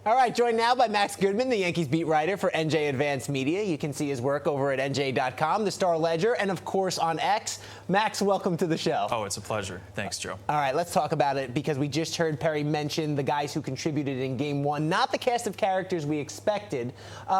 All right, joined now by Max Goodman, the Yankees beat writer for NJ Advanced Media. You can see his work over at NJ.com, the Star Ledger, and of course on X. Max, welcome to the show. Oh, it's a pleasure. Thanks, Joe. All right, let's talk about it because we just heard Perry mention the guys who contributed in Game 1, not the cast of characters we expected.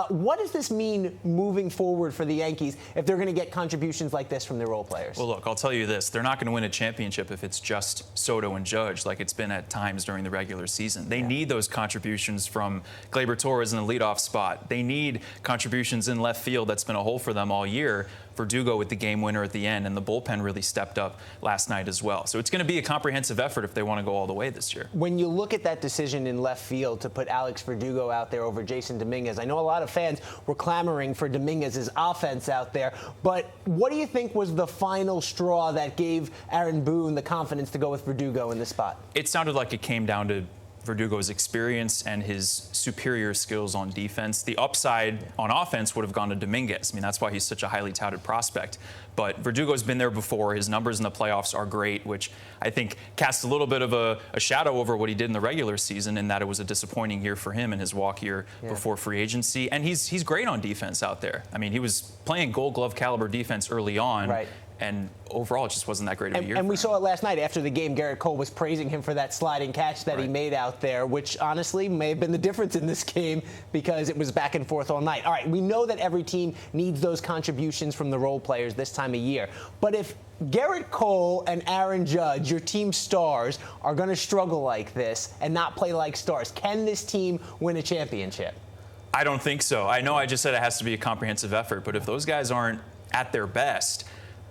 What does this mean moving forward for the Yankees if they're going to get contributions like this from their role players? Well, look, I'll tell you this. They're not going to win a championship if it's just Soto and Judge like it's been at times during the regular season. They need those contributions from Gleyber Torres in the leadoff spot. They need contributions in left field. That's been a hole for them all year. Verdugo with the game winner at the end, and the bullpen really stepped up last night as well. So it's going to be a comprehensive effort if they want to go all the way this year. When you look at that decision in left field to put Alex Verdugo out there over Jason Dominguez, I know a lot of fans were clamoring for Dominguez's offense out there, but what do you think was the final straw that gave Aaron Boone the confidence to go with Verdugo in this spot? It sounded like it came down to Verdugo's experience and his superior skills on defense. The upside on offense would have gone to Dominguez. I mean, that's why he's such a highly touted prospect. But Verdugo's been there before. His numbers in the playoffs are great, which I think casts a little bit of a shadow over what he did in the regular season, in that it was a disappointing year for him in his walk year before free agency. And he's great on defense out there. I mean, he was playing Gold Glove caliber defense early on. Right. And overall, it just wasn't that great of a year. And we saw it last night after the game. Garrett Cole was praising him for that sliding catch that he made out there, which honestly may have been the difference in this game because it was back and forth all night. All right, we know that every team needs those contributions from the role players this time of year. But if Garrett Cole and Aaron Judge, your team stars, are going to struggle like this and not play like stars, can this team win a championship? I don't think so. I know I just said it has to be a comprehensive effort, but if those guys aren't at their best,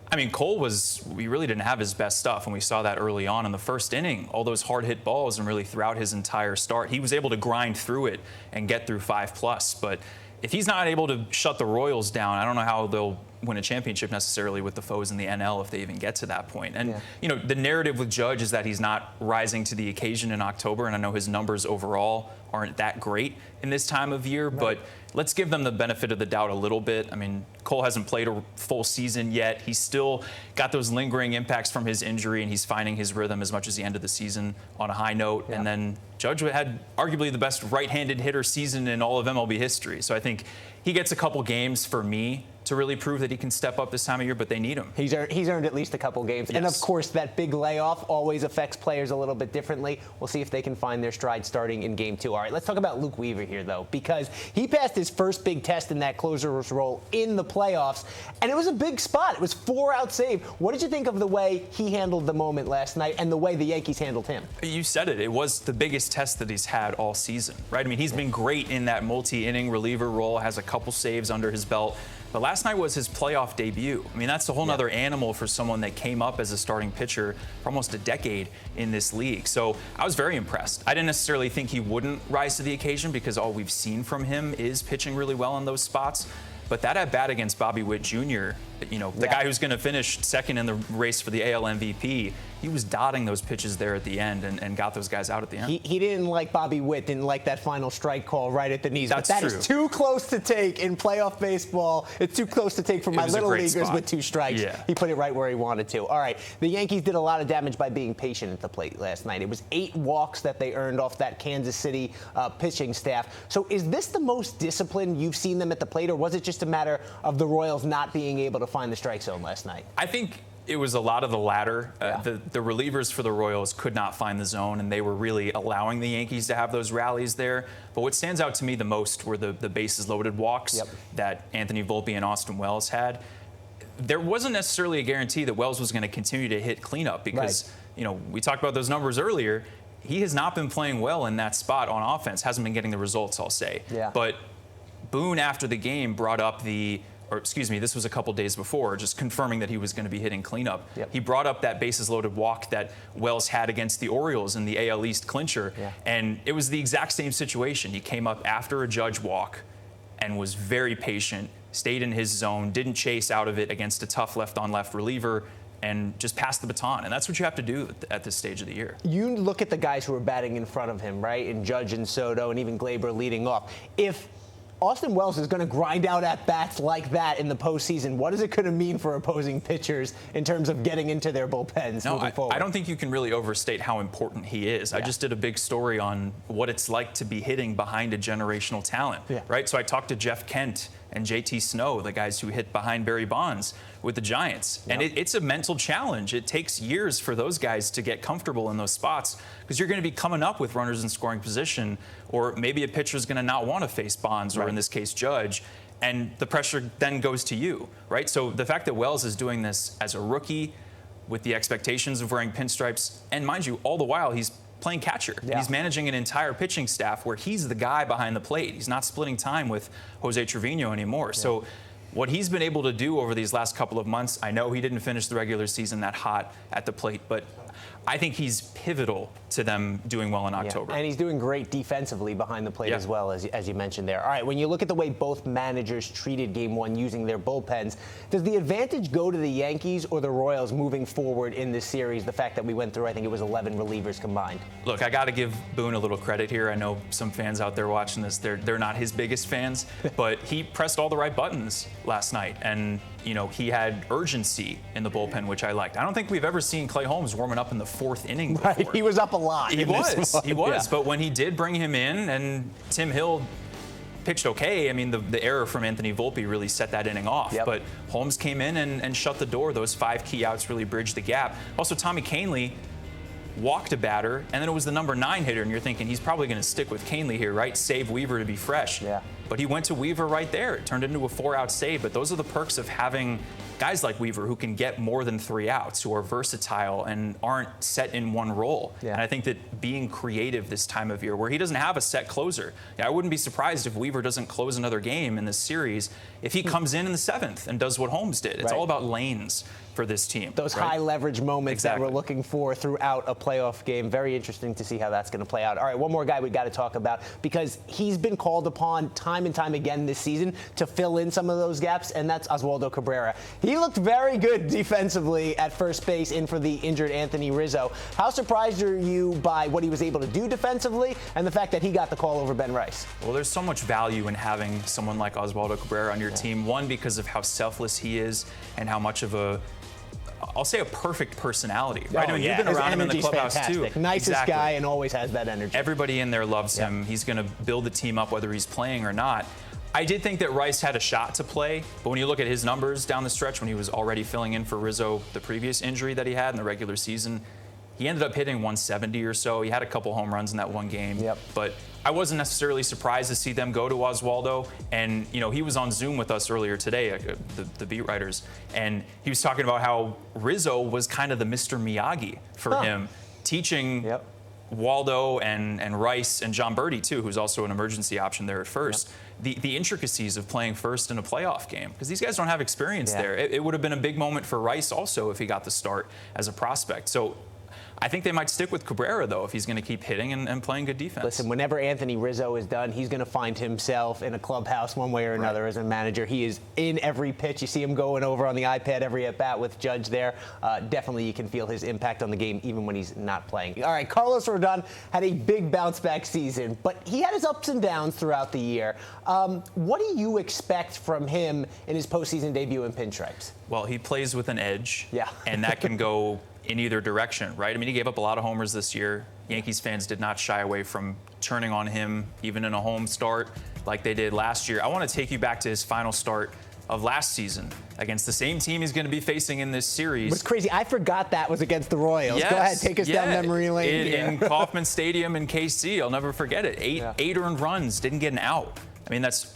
I mean, Cole we really didn't have his best stuff, and we saw that early on in the first inning. All those hard-hit balls, and really throughout his entire start, he was able to grind through it and get through 5+. But if he's not able to shut the Royals down, I don't know how they'll win a championship necessarily with the foes in the NL if they even get to that point. And, you know, the narrative with Judge is that he's not rising to the occasion in October, and I know his numbers overall aren't that great in this time of year, but let's give them the benefit of the doubt a little bit. I mean, Cole hasn't played a full season yet. He's still got those lingering impacts from his injury, and he's finding his rhythm as much as he ended the season on a high note. And then Judge had arguably the best right-handed hitter season in all of MLB history. So I think he gets a couple games for me to really prove that he can step up this time of year, but they need him. He's earned at least a couple games. And, of course, that big layoff always affects players a little bit differently. We'll see if they can find their stride starting in Game 2. All right, let's talk about Luke Weaver here, though, because he passed his first big test in that closer's role in the playoffs, and it was a big spot. It was 4-out save. What did you think of the way he handled the moment last night and the way the Yankees handled him? You said it. It was the biggest test that he's had all season, right? I mean, he's been great in that multi-inning reliever role, has a couple saves under his belt. But last night was his playoff debut. I mean, that's a whole other animal for someone that came up as a starting pitcher for almost a decade in this league. So I was very impressed. I didn't necessarily think he wouldn't rise to the occasion because all we've seen from him is pitching really well in those spots. But that at bat against Bobby Witt Jr., you know, the guy who's going to finish second in the race for the AL MVP, he was dotting those pitches there at the end and got those guys out at the end. He didn't like Bobby Witt, didn't like that final strike call right at the knees. That's but that true. is too close to take in playoff baseball. It's too close to take for my little leaguers with 2 strikes. He put it right where he wanted to. All right, the Yankees did a lot of damage by being patient at the plate last night. It was 8 walks that they earned off that Kansas City pitching staff. So is this the most disciplined you've seen them at the plate, or was it just a matter of the Royals not being able to find the strike zone last night? I think it was a lot of the latter. The relievers for the Royals could not find the zone, and they were really allowing the Yankees to have those rallies there. But what stands out to me the most were the bases loaded walks that Anthony Volpe and Austin Wells had. There wasn't necessarily a guarantee that Wells was going to continue to hit cleanup because, you know, we talked about those numbers earlier. He has not been playing well in that spot on offense, hasn't been getting the results, I'll say. But Boone, after the game, brought up this was a couple days before, just confirming that he was going to be hitting cleanup. He brought up that bases loaded walk that Wells had against the Orioles in the AL East clincher, and it was the exact same situation. He came up after a Judge walk and was very patient, stayed in his zone, didn't chase out of it against a tough left-on-left reliever, and just passed the baton. And that's what you have to do at this stage of the year. You look at the guys who are batting in front of him, right, and Judge and Soto and even Gleyber leading off. If Austin Wells is going to grind out at-bats like that in the postseason. What is it going to mean for opposing pitchers in terms of getting into their bullpens moving forward? I don't think you can really overstate how important he is. Yeah. I just did a big story on what it's like to be hitting behind a generational talent, right? So I talked to Jeff Kent and JT Snow, the guys who hit behind Barry Bonds with the Giants. Yep. And it's a mental challenge. It takes years for those guys to get comfortable in those spots because you're going to be coming up with runners in scoring position, or maybe a pitcher's going to not want to face Bonds, or in this case, Judge. And the pressure then goes to you, right? So the fact that Wells is doing this as a rookie with the expectations of wearing pinstripes, and mind you, all the while he's playing catcher. Yeah. He's managing an entire pitching staff where he's the guy behind the plate. He's not splitting time with Jose Trevino anymore. Yeah. So what he's been able to do over these last couple of months, I know he didn't finish the regular season that hot at the plate, but I think he's pivotal to them doing well in October. And he's doing great defensively behind the plate as well, as you mentioned there. All right, when you look at the way both managers treated Game 1 using their bullpens, does the advantage go to the Yankees or the Royals moving forward in this series, the fact that we went through, I think it was 11 relievers combined? Look, I got to give Boone a little credit here. I know some fans out there watching this, they're not his biggest fans, but he pressed all the right buttons last night. And you know, he had urgency in the bullpen, which I liked. I don't think we've ever seen Clay Holmes warming up in the 4th inning before. Right, he was up a lot. He was. Yeah. But when he did bring him in, and Tim Hill pitched okay, I mean, the error from Anthony Volpe really set that inning off. Yep. But Holmes came in and shut the door. Those 5 key outs really bridged the gap. Also, Tommy Kahnle walked a batter, and then it was the number 9 hitter, and you're thinking he's probably going to stick with Kahnle here, right? Save Weaver to be fresh. Yeah. But he went to Weaver right there. It turned into a 4-out save. But those are the perks of having guys like Weaver who can get more than 3 outs, who are versatile and aren't set in one role. Yeah. And I think that being creative this time of year, where he doesn't have a set closer, I wouldn't be surprised if Weaver doesn't close another game in this series if he comes in the 7th and does what Holmes did. It's all about lanes for this team. Those high leverage moments that we're looking for throughout a playoff game. Very interesting to see how that's going to play out. All right, one more guy we got to talk about, because he's been called upon time and time again this season to fill in some of those gaps, and that's Oswaldo Cabrera. He looked very good defensively at first base in for the injured Anthony Rizzo. How surprised are you by what he was able to do defensively and the fact that he got the call over Ben Rice? Well, there's so much value in having someone like Oswaldo Cabrera on your team. One, because of how selfless he is and how much of I'll say a perfect personality, right? Oh, I mean, you've been around him in the clubhouse fantastic. too. Nicest guy and always has that energy. Everybody in there loves him. He's going to build the team up whether he's playing or not. I did think that Rice had a shot to play, but when you look at his numbers down the stretch, when he was already filling in for Rizzo, the previous injury that he had in the regular season, he ended up hitting 170 or so. He had a couple home runs in that one game. But I wasn't necessarily surprised to see them go to Oswaldo. And, you know, he was on Zoom with us earlier today, the beat writers, and he was talking about how Rizzo was kind of the Mr. Miyagi for him, teaching Waldo and Rice and John Birdie, too, who's also an emergency option there at first, the intricacies of playing first in a playoff game, because these guys don't have experience there. It would have been a big moment for Rice also if he got the start as a prospect. So I think they might stick with Cabrera, though, if he's going to keep hitting and playing good defense. Listen, whenever Anthony Rizzo is done, he's going to find himself in a clubhouse one way or another as a manager. He is in every pitch. You see him going over on the iPad every at-bat with Judge there. Definitely you can feel his impact on the game even when he's not playing. All right, Carlos Rodon had a big bounce-back season, but he had his ups and downs throughout the year. What do you expect from him in his postseason debut in pinstripes? Well, he plays with an edge, and that can go in either direction, right? I mean, he gave up a lot of homers this year. Yankees fans did not shy away from turning on him, even in a home start like they did last year. I want to take you back to his final start of last season against the same team he's going to be facing in this series. It's crazy. I forgot that was against the Royals. Go ahead, take us down memory lane. In Kauffman Stadium in KC, I'll never forget it. Eight earned runs, didn't get an out. I mean, that's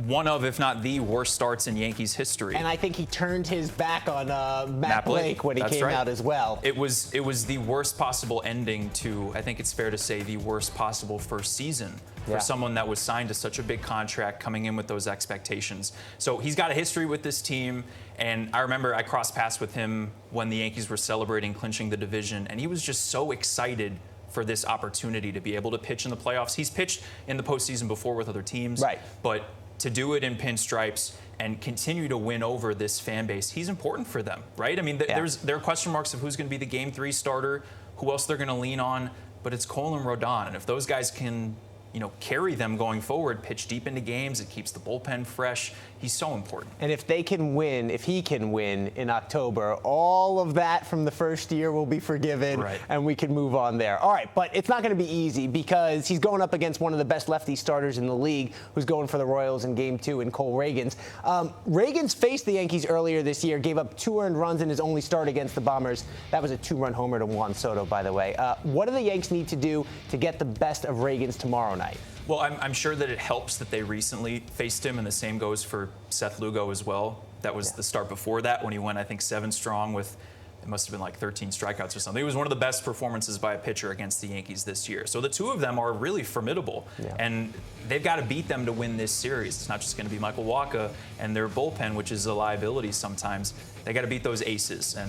one of, if not the worst starts in Yankees history. And I think he turned his back on Matt Blake when he came out as well. It was the worst possible ending to, I think it's fair to say, the worst possible first season for someone that was signed to such a big contract, coming in with those expectations. So he's got a history with this team, and I remember I crossed paths with him when the Yankees were celebrating clinching the division, and he was just so excited for this opportunity to be able to pitch in the playoffs. He's pitched in the postseason before with other teams, but to do it in pinstripes and continue to win over this fan base, he's important for them, right? I mean, there are question marks of who's going to be the Game 3 starter, who else they're going to lean on, but it's Cole and Rodon, and if those guys can, carry them going forward, pitch deep into games. It keeps the bullpen fresh. He's so important. And if he can win in October, all of that from the first year will be forgiven, right, and we can move on there. All right, but it's not going to be easy because he's going up against one of the best lefty starters in the league, who's going for the Royals in Game 2 in Cole Ragans. Ragans faced the Yankees earlier this year, gave up 2 earned runs in his only start against the Bombers. That was a 2-run homer to Juan Soto, by the way. What do the Yanks need to do to get the best of Ragans tomorrow night? Well, I'm sure that it helps that they recently faced him, and the same goes for Seth Lugo as well. That was the start before that when he went, I think, 7 strong with, it must have been like 13 strikeouts or something. It was one of the best performances by a pitcher against the Yankees this year. So the two of them are really formidable, and they've got to beat them to win this series. It's not just going to be Michael Wacha and their bullpen, which is a liability sometimes. They got to beat those aces. And,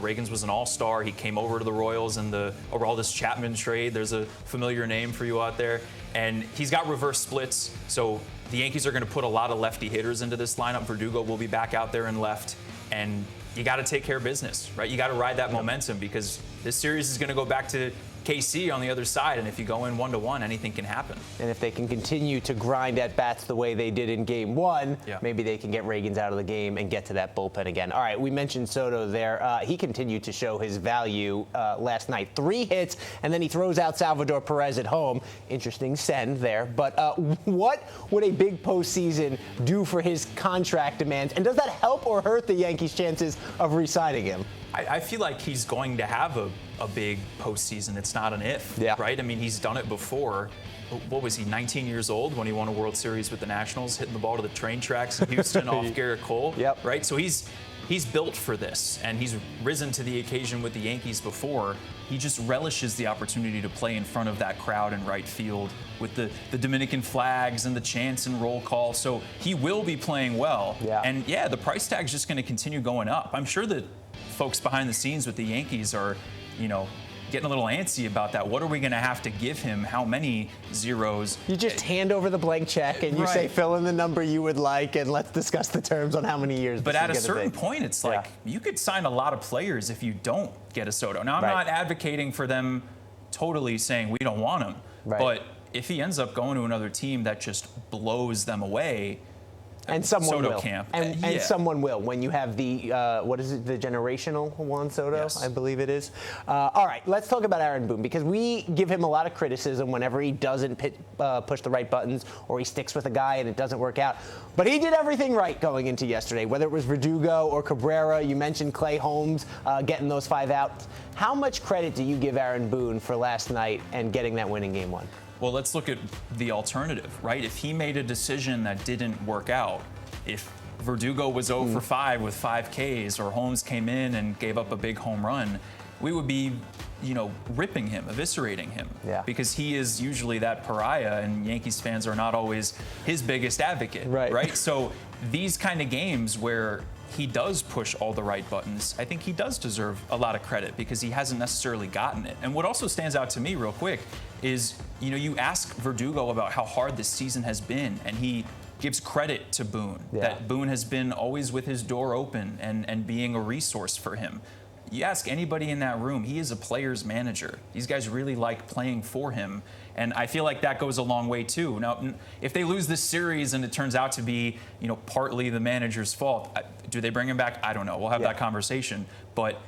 Ragans was an all-star. He came over to the Royals in the Aroldis Chapman trade. There's a familiar name for you out there. And he's got reverse splits. So the Yankees are going to put a lot of lefty hitters into this lineup. Verdugo will be back out there in left. And you got to take care of business, right? You got to ride that momentum because this series is going to go back to KC on the other side, and if you go in 1-1, anything can happen. And if they can continue to grind at bats the way they did in Game 1, maybe they can get Ragans out of the game and get to that bullpen again. All right, we mentioned Soto there. He continued to show his value last night. 3 hits, and then he throws out Salvador Perez at home. Interesting send there. But what would a big postseason do for his contract demands? And does that help or hurt the Yankees' chances of re-signing him? I feel like he's going to have a big postseason. It's not an if, right? I mean, he's done it before. What was he, 19 years old when he won a World Series with the Nationals, hitting the ball to the train tracks in Houston off Garrett Cole, right? So he's built for this, and he's risen to the occasion with the Yankees before. He just relishes the opportunity to play in front of that crowd in right field with the Dominican flags and the chants and roll call. So he will be playing well. And the price tag is just going to continue going up. I'm sure that folks behind the scenes with the Yankees are, getting a little antsy about that. What are we going to have to give him? How many zeros? You just hand over the blank check and you say, fill in the number you would like, and let's discuss the terms on how many years. But at a certain point, it's like you could sign a lot of players if you don't get a Soto. Now, I'm not advocating for them totally saying we don't want him, but if he ends up going to another team that just blows them away, and someone Soto will. Camp. And someone will when you have the, what is it, the generational Juan Soto, I believe it is. All right, let's talk about Aaron Boone, because we give him a lot of criticism whenever he doesn't push the right buttons or he sticks with a guy and it doesn't work out. But he did everything right going into yesterday, whether it was Verdugo or Cabrera. You mentioned Clay Holmes getting those 5 outs. How much credit do you give Aaron Boone for last night and getting that win in Game 1? Well, let's look at the alternative, right? If he made a decision that didn't work out, if Verdugo was 0 for 5 with 5 Ks, or Holmes came in and gave up a big home run, we would be, ripping him, eviscerating him. Because he is usually that pariah, and Yankees fans are not always his biggest advocate, right? So these kind of games where he does push all the right buttons, I think he does deserve a lot of credit because he hasn't necessarily gotten it. And what also stands out to me real quick is, you ask Verdugo about how hard this season has been, and he gives credit to Boone, that Boone has been always with his door open and being a resource for him. You ask anybody in that room, he is a player's manager. These guys really like playing for him. And I feel like that goes a long way, too. Now, if they lose this series and it turns out to be, partly the manager's fault, do they bring him back? I don't know. We'll have that conversation. But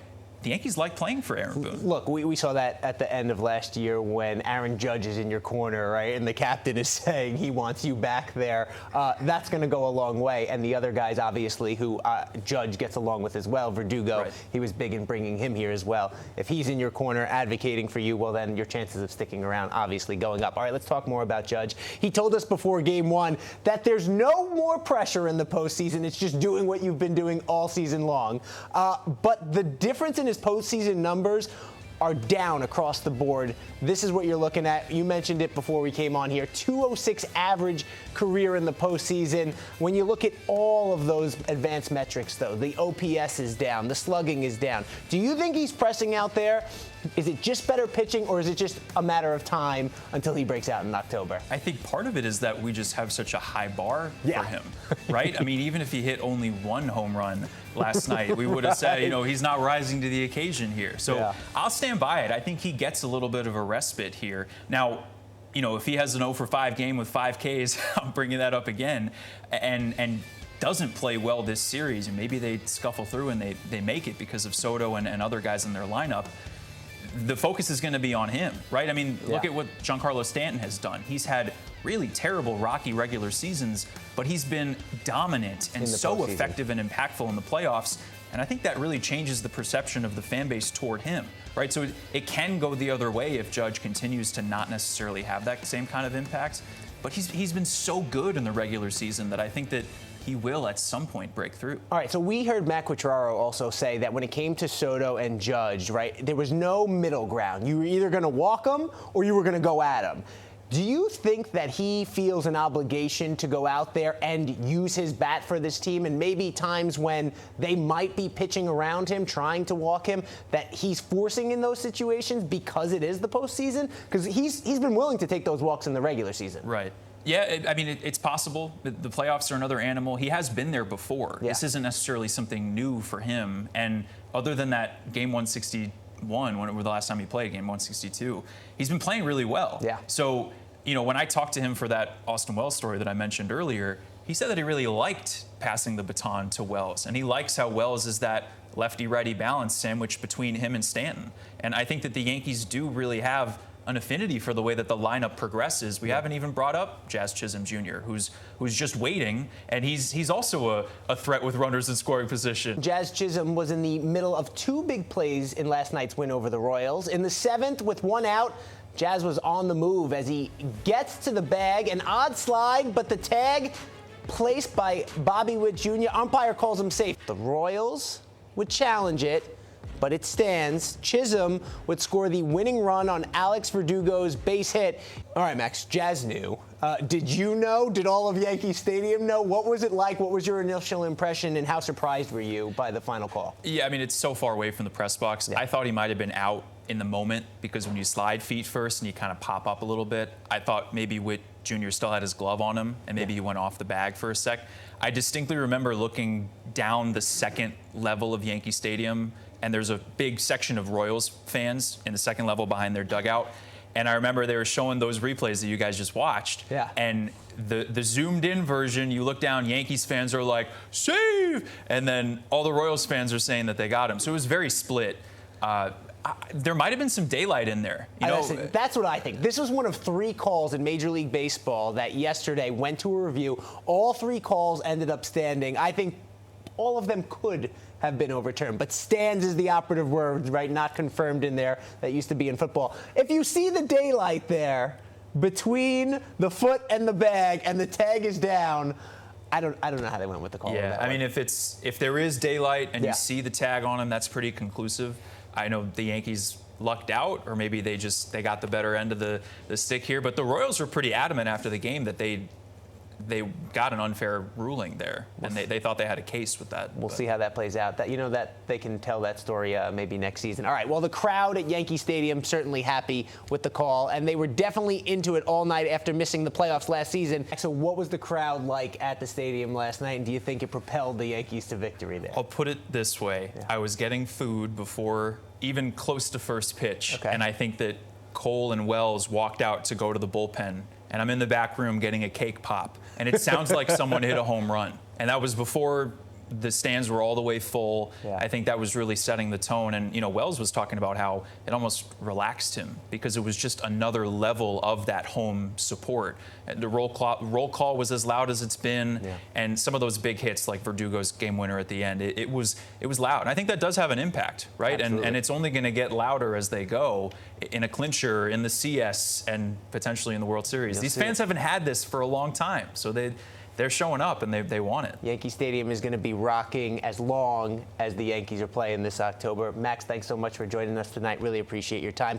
the Yankees like playing for Aaron Boone. Look, we saw that at the end of last year when Aaron Judge is in your corner, right? And the captain is saying he wants you back there. That's going to go a long way. And the other guys, obviously, who Judge gets along with as well, Verdugo, he was big in bringing him here as well. If he's in your corner advocating for you, well, then your chances of sticking around obviously going up. All right, let's talk more about Judge. He told us before Game 1 that there's no more pressure in the postseason. It's just doing what you've been doing all season long. But the difference in his postseason numbers are down across the board. This is what you're looking at. You mentioned it before we came on here. 206 average career in the postseason. When you look at all of those advanced metrics, though, the OPS is down, the slugging is down. Do you think he's pressing out there? Is it just better pitching, or is it just a matter of time until he breaks out in October? I think part of it is that we just have such a high bar for him, right? I mean, even if he hit only 1 home run last night, we would have said, he's not rising to the occasion here. So I'll stand by it. I think he gets a little bit of a respite here. Now, if he has an 0 for 5 game with 5 Ks, I'm bringing that up again, and doesn't play well this series, and maybe they scuffle through and they make it because of Soto and other guys in their lineup, the focus is going to be on him, right? I mean, look at what Giancarlo Stanton has done. He's had really terrible, rocky regular seasons, but he's been dominant and so effective and impactful in the playoffs. And I think that really changes the perception of the fan base toward him, right? So it can go the other way if Judge continues to not necessarily have that same kind of impact. But he's been so good in the regular season that I think that he will at some point break through. All right, so we heard Matt Quatraro also say that when it came to Soto and Judge, right, there was no middle ground. You were either going to walk them or you were going to go at them. Do you think that he feels an obligation to go out there and use his bat for this team, and maybe times when they might be pitching around him, trying to walk him, that he's forcing in those situations because it is the postseason? Because he's been willing to take those walks in the regular season. Right. Yeah, I mean, it's possible. The playoffs are another animal. He has been there before. Yeah. This isn't necessarily something new for him. And other than that game 161, when it was the last time he played, game 162, he's been playing really well. Yeah. So, when I talked to him for that Austin Wells story that I mentioned earlier, he said that he really liked passing the baton to Wells. And he likes how Wells is that lefty-righty balance sandwich between him and Stanton. And I think that the Yankees do really have an affinity for the way that the lineup progresses. We haven't even brought up Jazz Chisholm Jr., who's just waiting, and he's also a threat with runners in scoring position. Jazz Chisholm was in the middle of 2 big plays in last night's win over the Royals. In the 7th, with 1 out, Jazz was on the move as he gets to the bag. An odd slide, but the tag placed by Bobby Witt Jr. Umpire calls him safe. The Royals would challenge it, but it stands. Chisholm would score the winning run on Alex Verdugo's base hit. All right, Max, Jazz knew. Did you know? Did all of Yankee Stadium know? What was it like? What was your initial impression, and how surprised were you by the final call? Yeah, I mean, it's so far away from the press box. Yeah. I thought he might have been out in the moment because when you slide feet first and you kind of pop up a little bit, I thought maybe Witt Jr. still had his glove on him and maybe he went off the bag for a sec. I distinctly remember looking down the second level of Yankee Stadium, and there's a big section of Royals fans in the second level behind their dugout. And I remember they were showing those replays that you guys just watched. Yeah. And the zoomed in version, you look down, Yankees fans are like, save! And then all the Royals fans are saying that they got him. So it was very split. There might have been some daylight in there. That's what I think. This was one of 3 calls in Major League Baseball that yesterday went to a review. All 3 calls ended up standing. I think all of them could have been overturned, but stands is the operative word, right? Not confirmed in there. That used to be in football. If you see the daylight there between the foot and the bag and the tag is down, I don't know how they went with the call. Yeah, I mean, if there is daylight and you see the tag on him, that's pretty conclusive. I know the Yankees lucked out, or maybe they got the better end of the stick here. But the Royals were pretty adamant after the game that they got an unfair ruling there, and they thought they had a case with that. We'll see how that plays out. That they can tell that story maybe next season. All right. Well, the crowd at Yankee Stadium certainly happy with the call, and they were definitely into it all night after missing the playoffs last season. So, what was the crowd like at the stadium last night, and do you think it propelled the Yankees to victory there? I'll put it this way: I was getting food before even close to first pitch, and I think that Cole and Wells walked out to go to the bullpen, and I'm in the back room getting a cake pop, and it sounds like someone hit a home run. And that was before the stands were all the way full. Yeah. I think that was really setting the tone. And, Wells was talking about how it almost relaxed him because it was just another level of that home support. And the roll call was as loud as it's been. Yeah. And some of those big hits, like Verdugo's game winner at the end, it was loud. And I think that does have an impact, right? And it's only going to get louder as they go in a clincher, in the CS, and potentially in the World Series. These fans haven't had this for a long time. So they're showing up, and they want it. Yankee Stadium is going to be rocking as long as the Yankees are playing this October. Max, thanks so much for joining us tonight. Really appreciate your time.